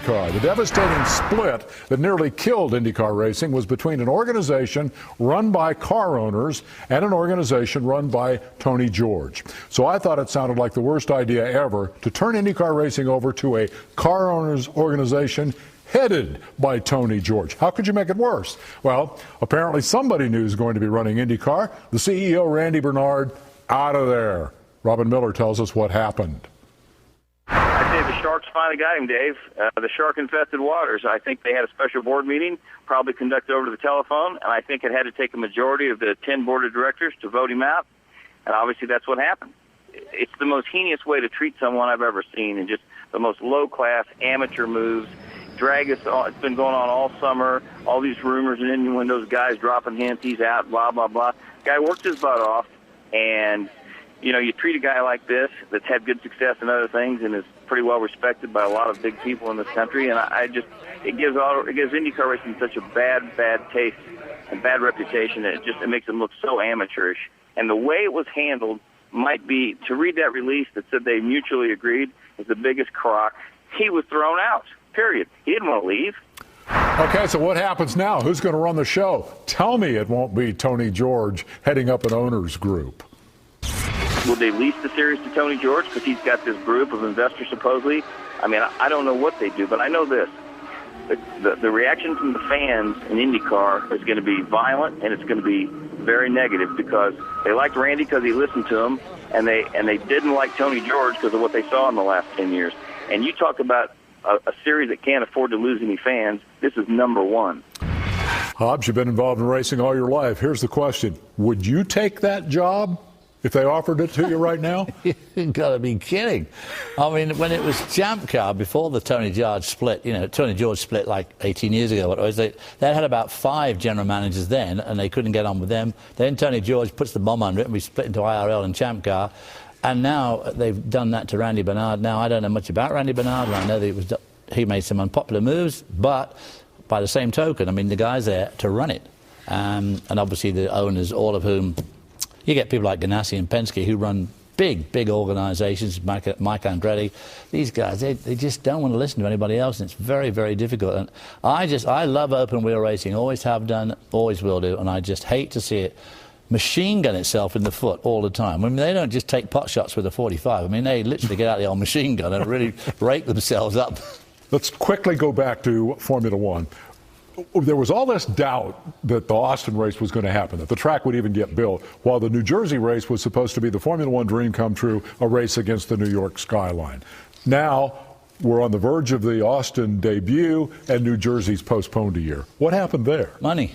IndyCar. The devastating split that nearly killed IndyCar racing was between an organization run by car owners and an organization run by Tony George. So I thought it sounded like the worst idea ever to turn IndyCar racing over to a car owners organization headed by Tony George. How could you make it worse? Well, apparently somebody new is going to be running IndyCar. The CEO, Randy Bernard, out of there. Robin Miller tells us what happened. I say the Sharks finally got him, Dave. The shark-infested waters. I think they had a special board meeting, probably conducted over the telephone, and I think it had to take a majority of the 10 board of directors to vote him out, and obviously that's what happened. It's the most heinous way to treat someone I've ever seen, and just the most low-class amateur moves. Drag us on. It's been going on all summer. All these rumors and innuendos, guys dropping hints, he's out, blah, blah, blah. Guy worked his butt off, and, you know, you treat a guy like this that's had good success in other things and is pretty well respected by a lot of big people in this country, and it gives IndyCar racing such a bad taste and bad reputation that it makes them look so amateurish. And the way it was handled might be, to read that release that said they mutually agreed, is the biggest crock. He was thrown out. Period. He didn't want to leave. Okay, so what happens now? Who's going to run the show? Tell me it won't be Tony George heading up an owners group. Will they lease the series to Tony George because he's got this group of investors supposedly? I mean, I don't know what they do, but I know this. The reaction from the fans in IndyCar is going to be violent, and it's going to be very negative because they liked Randy because he listened to them, and they didn't like Tony George because of what they saw in the last 10 years. And you talk about a series that can't afford to lose any fans. This is number one. Hobbs, you've been involved in racing all your life. Here's the question. Would you take that job if they offered it to you right now? You've got to be kidding. I mean, when it was Champ Car, before the Tony George split, Tony George split like 18 years ago, what it was, they had about 5 general managers then, and they couldn't get on with them. Then Tony George puts the bomb under it, and we split into IRL and Champ Car. And now they've done that to Randy Bernard. Now, I don't know much about Randy Bernard. I know that he made some unpopular moves, but by the same token, I mean, the guy's there to run it. And obviously the owners, all of whom, you get people like Ganassi and Penske who run big organizations, Mike Andretti. These guys, they just don't want to listen to anybody else, and it's very, very difficult. And I love open wheel racing, always have done, always will do, and I just hate to see it machine gun itself in the foot all the time. I mean, they don't just take pot shots with a 45. I mean, they literally get out the old machine gun and really break themselves up. Let's quickly go back to Formula One. There was all this doubt that the Austin race was going to happen, that the track would even get built, while the New Jersey race was supposed to be the Formula One dream come true, a race against the New York skyline. Now, we're on the verge of the Austin debut, and New Jersey's postponed a year. What happened there? Money.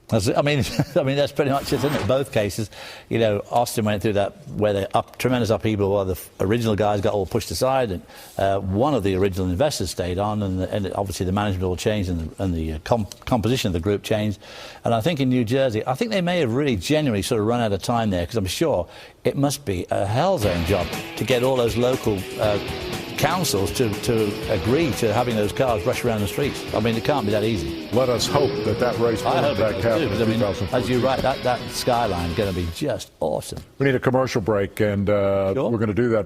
I mean, that's pretty much it, isn't it? Both cases, Austin went through that where the tremendous upheaval while the original guys got all pushed aside, and one of the original investors stayed on, and obviously the management all changed, and the composition of the group changed. And I think in New Jersey, I think they may have really genuinely sort of run out of time there, because I'm sure it must be a hell's own job to get all those local councils to agree to having those cars rush around the streets. I mean, it can't be that easy. Let us hope that race will back happen. I mean, as you're right, that skyline is going to be just awesome. We need a commercial break, and sure. We're going to do that.